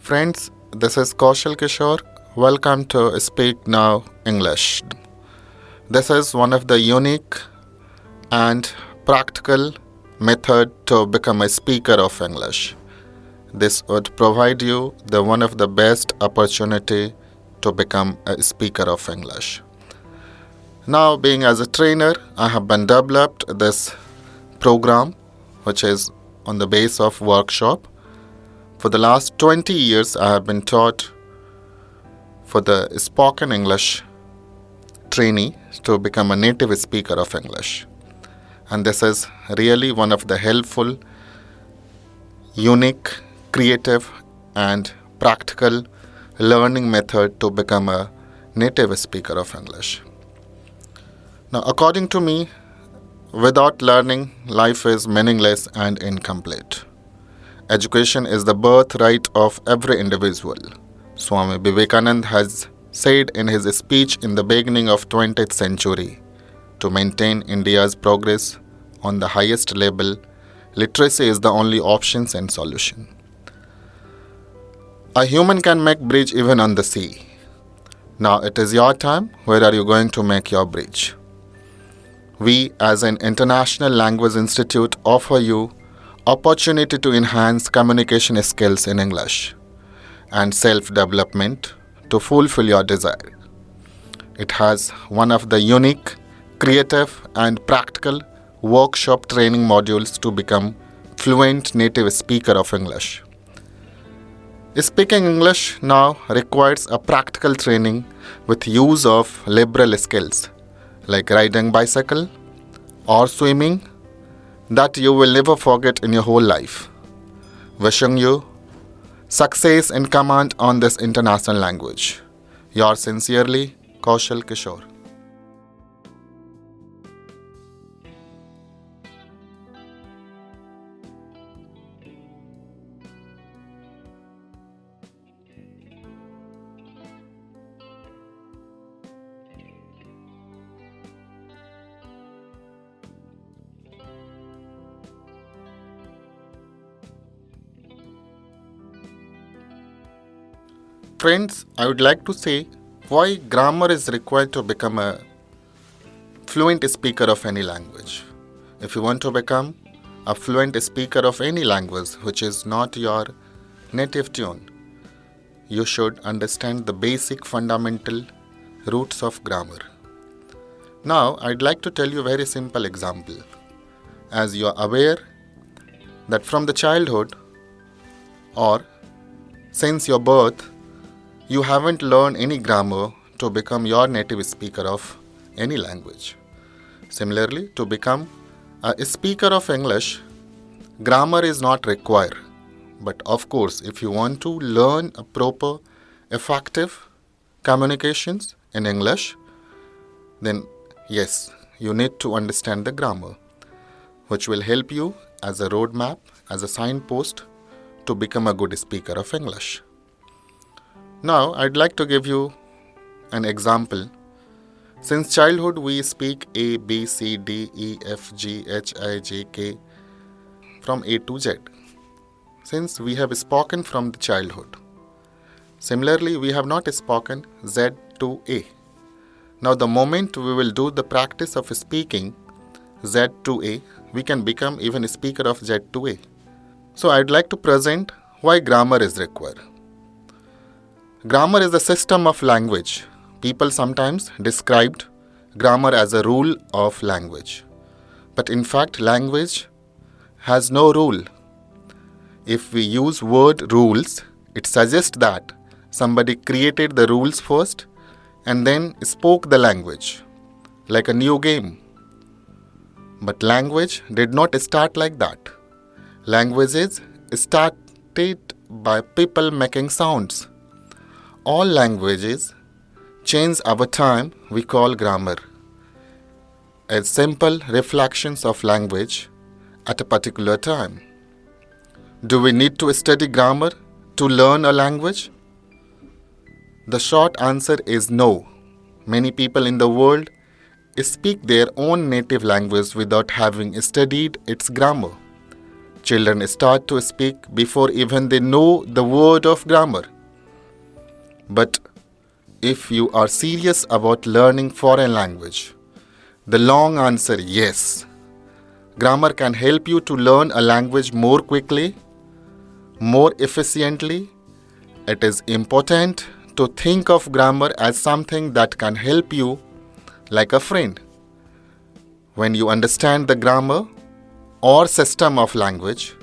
Friends, this is Kishor. Welcome to Speak Now English. This is one of the unique and practical method to become a speaker of English. This would provide you the one of the best opportunity to become a speaker of English. Now, being as a trainer, I have been developed this program, which is on the base of workshop. For the last 20 years, I have been taught for the spoken English trainee to become a native speaker of English. And this is really one of the helpful, unique, creative, and practical learning method to become a native speaker of English. Now, according to me, without learning, life is meaningless and incomplete. Education is the birthright of every individual. Swami Vivekananda has said in his speech in the beginning of 20th century, to maintain India's progress on the highest level, literacy is the only option and solution. A human can make bridge even on the sea. Now it is your time. Where are you going to make your bridge? We, as an International Language Institute, offer you opportunity to enhance communication skills in English and self-development to fulfill your desire. It has one of the unique, creative and practical workshop training modules to become fluent native speaker of English. Speaking English now requires a practical training with use of liberal skills like riding bicycle or swimming that you will never forget in your whole life. Wishing you success and command on this international language. Yours sincerely, Kishor. Friends, I would like to say why grammar is required to become a fluent speaker of any language. If you want to become a fluent speaker of any language which is not your native tune, you should understand the basic fundamental roots of grammar. Now, I'd like to tell you a very simple example. As you are aware that from the childhood or since your birth, you haven't learned any grammar to become your native speaker of any language. Similarly, to become a speaker of English, grammar is not required. But of course, if you want to learn a proper, effective communications in English, then yes, you need to understand the grammar, which will help you as a roadmap, as a signpost to become a good speaker of English. Now, I'd like to give you an example. Since childhood, we speak A, B, C, D, E, F, G, H, I, J, K from A to Z. Since we have spoken from the childhood. Similarly, we have not spoken Z to A. Now, the moment we will do the practice of speaking Z to A, we can become even a speaker of Z to A. So, I'd like to present why grammar is required. Grammar is a system of language. People sometimes described grammar as a rule of language. But in fact, language has no rule. If we use word rules, it suggests that somebody created the rules first and then spoke the language, like a new game. But language did not start like that. Languages started by people making sounds. All languages change over time we call grammar as simple reflections of language at a particular time. Do we need to study grammar to learn a language? The short answer is no. Many people in the world speak their own native language without having studied its grammar. Children start to speak before even they know the word of grammar. But if you are serious about learning foreign language, the long answer is yes. Grammar can help you to learn a language more quickly, more efficiently. It is important to think of grammar as something that can help you like a friend. When you understand the grammar or system of language,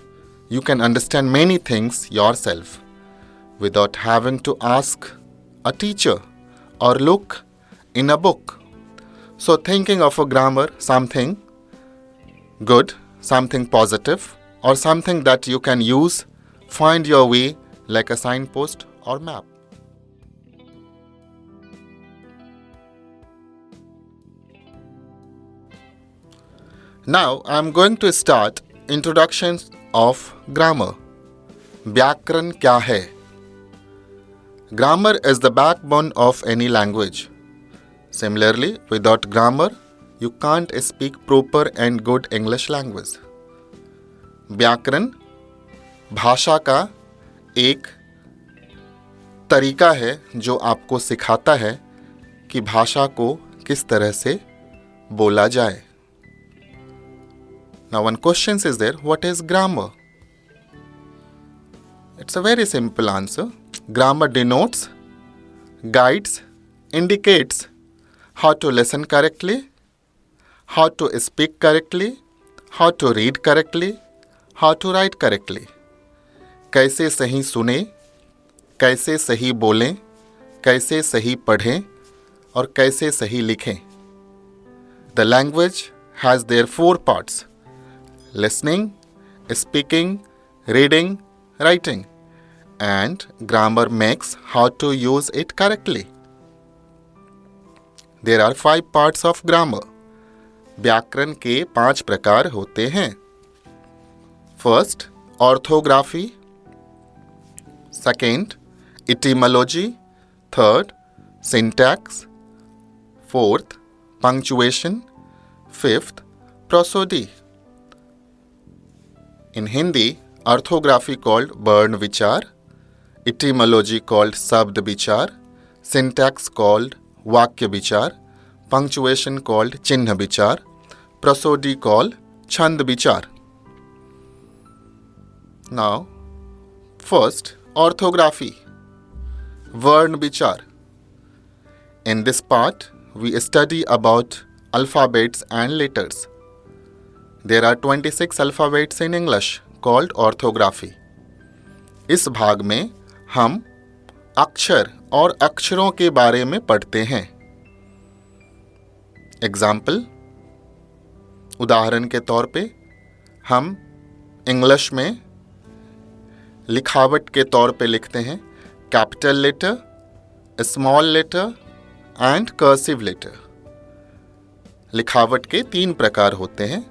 you can understand many things yourself without having to ask a teacher or look in a book. So thinking of a grammar something good, something positive, or something that you can use, find your way like a signpost or map. Now I am going to start introduction of grammar. व्याकरण क्या है? Grammar is the backbone of any language. Similarly, without grammar, you can't speak proper and good English language. व्याकरण भाषा का एक तरीका है जो आपको सिखाता है कि भाषा को किस तरह से बोला जाए. Now one question is there, what is grammar? It's a very simple answer. Grammar denotes, guides, indicates how to listen correctly, how to speak correctly, how to read correctly, how to write correctly. कैसे सही सुने, कैसे सही बोलें, कैसे सही पढ़ें और कैसे सही लिखें. The language has their 4 parts: listening, speaking, reading, writing, and grammar makes how to use it correctly. There are 5 parts of grammar. व्याकरण के 5 प्रकार होते हैं. First, orthography. Second, etymology. Third, syntax. Fourth, punctuation. Fifth, prosody. In Hindi, orthography called वर्ण विचार, etymology called शब्द विचार, syntax called वाक्य विचार, punctuation called चिन्ह विचार, prosody called छंद विचार. Now, first, orthography, वर्ण विचार. In this part, we study about alphabets and letters. There are 26 alphabets in English called orthography. इस भाग में हम अक्षर और अक्षरों के बारे में पढ़ते हैं. एग्जाम्पल, उदाहरण के तौर पे हम इंग्लिश में लिखावट के तौर पे लिखते हैं capital letter, small letter and cursive letter. लिखावट के 3 प्रकार होते हैं: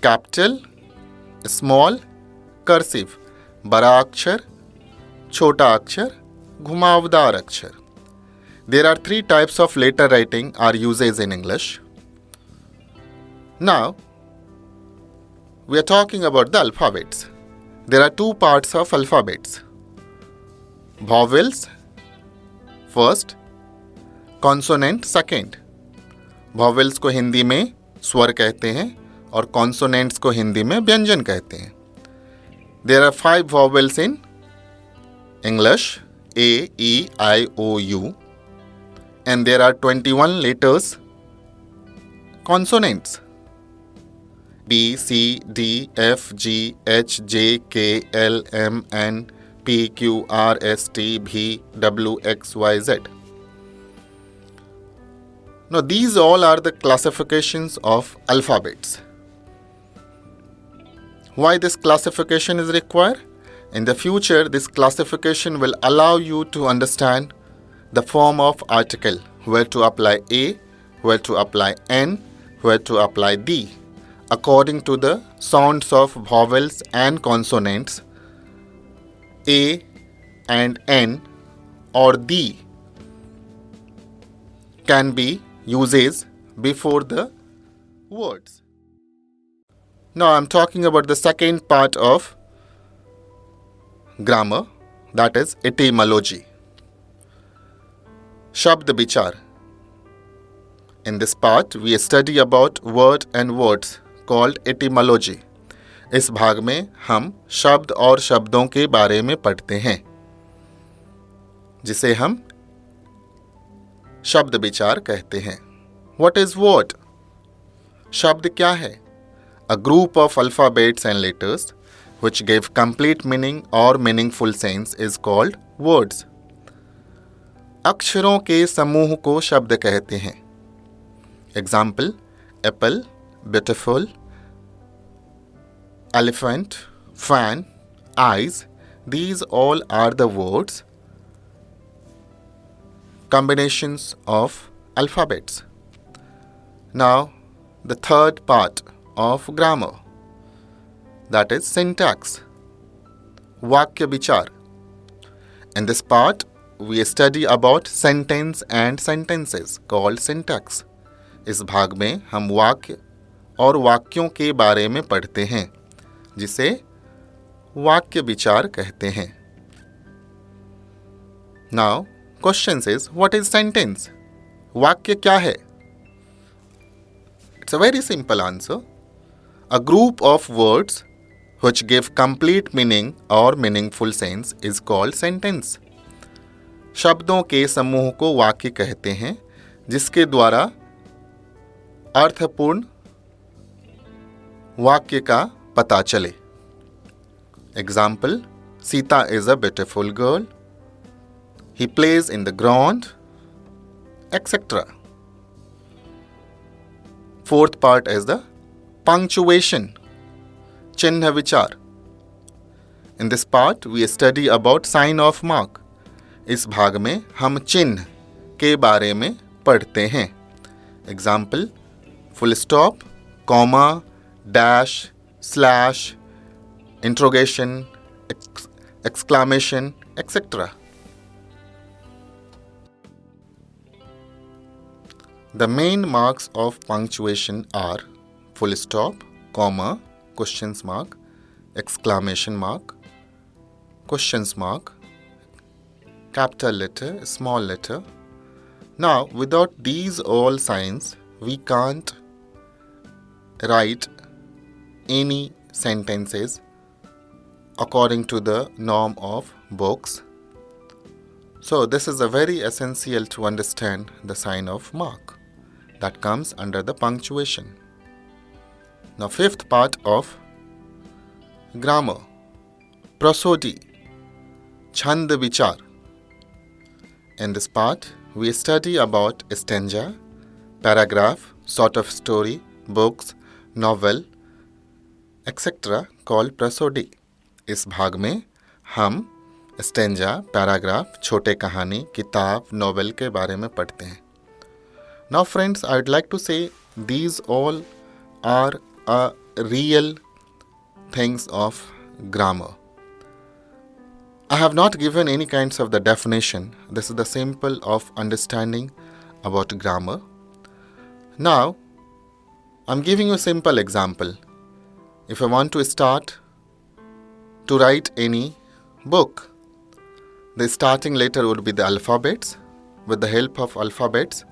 कैपिटल, स्मॉल, कर्सिव. बड़ा अक्षर, छोटा अक्षर, घुमावदार अक्षर. There are 3 types of letter writing are uses in English. Now, we are talking about the alphabets. There are 2 parts of alphabets. Vowels, first, consonant, second. Vowels को हिंदी में स्वर कहते हैं और consonants को हिंदी में व्यंजन कहते हैं. There are 5 vowels in English: A, E, I, O, U. And there are 21 letters, consonants: B, C, D, F, G, H, J, K, L, M, N, P, Q, R, S, T, V, W, X, Y, Z. Now these all are the classifications of alphabets. Why this classification is required? In the future, this classification will allow you to understand the form of article, where to apply A, where to apply N, where to apply D. According to the sounds of vowels and consonants, A and N or D can be uses before the words. Now I'm talking about the second part of grammar, that is etymology. Shabd Bichar. In this part, we study about word and words called etymology. इस भाग में हम शब्द और शब्दों के बारे में पढ़ते हैं, जिसे हम शब्द विचार कहते हैं. What is word? शब्द क्या है? A group of alphabets and letters which give complete meaning or meaningful sense is called words. अक्षरों के समूह को शब्द कहते हैं. Example: apple, beautiful, elephant, fan, eyes. These all are the words, combinations of alphabets. Now, the third part of grammar, that is syntax. Vakya Vichar. In this part, we study about sentence and sentences called syntax. इस भाग में हम वाक्य और वाक्यों के बारे में पढ़ते हैं, जिसे वाक्य विचार कहते हैं. Now, question is, what is sentence? वाक्य क्या है? It's a very simple answer. A group of words which give complete meaning or meaningful sense is called sentence. शब्दों के समूह को वाक्य कहते हैं, जिसके द्वारा अर्थपूर्ण वाक्य का पता चले. Example: Sita is a beautiful girl. He plays in the ground, etc. Fourth part is the punctuation. Chinha Vichar. In this part, we study about sign of mark. इस भाग में हम चिन्ह के बारे में पढ़ते हैं. Example: full stop, comma, dash, slash, interrogation, exclamation, etc. The main marks of punctuation are full stop, comma, questions mark, exclamation mark, questions mark, capital letter, small letter. Now, without these all signs, we can't write any sentences according to the norm of books. So, this is a very essential to understand the sign of mark that comes under the punctuation. Now, fifth part of grammar, prosody, Chand Vichar. In this part, we study about stanza, paragraph, sort of story, books, novel, etc. called prosody. इस भाग में हम stanza, paragraph, छोटे कहानी, किताब, novel के बारे में पढ़ते हैं. Now friends, I would like to say these all are real things of grammar. I have not given any kinds of the definition. This is the simple of understanding about grammar. Now, I'm giving you a simple example. If I want to start to write any book, the starting letter would be the alphabets. With the help of alphabets,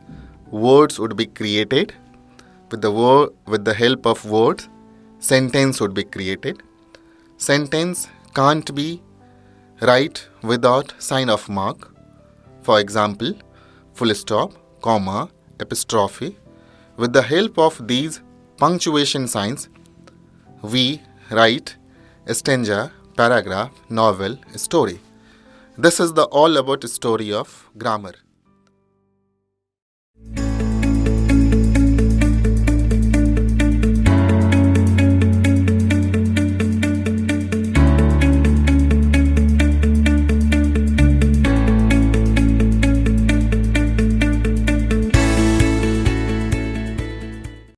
words would be created. With the help of words, sentence would be created. Sentence can't be right without sign of mark. For example, full stop, comma, apostrophe. With the help of these punctuation signs, we write stanza, paragraph, novel, story. This is all about story of grammar.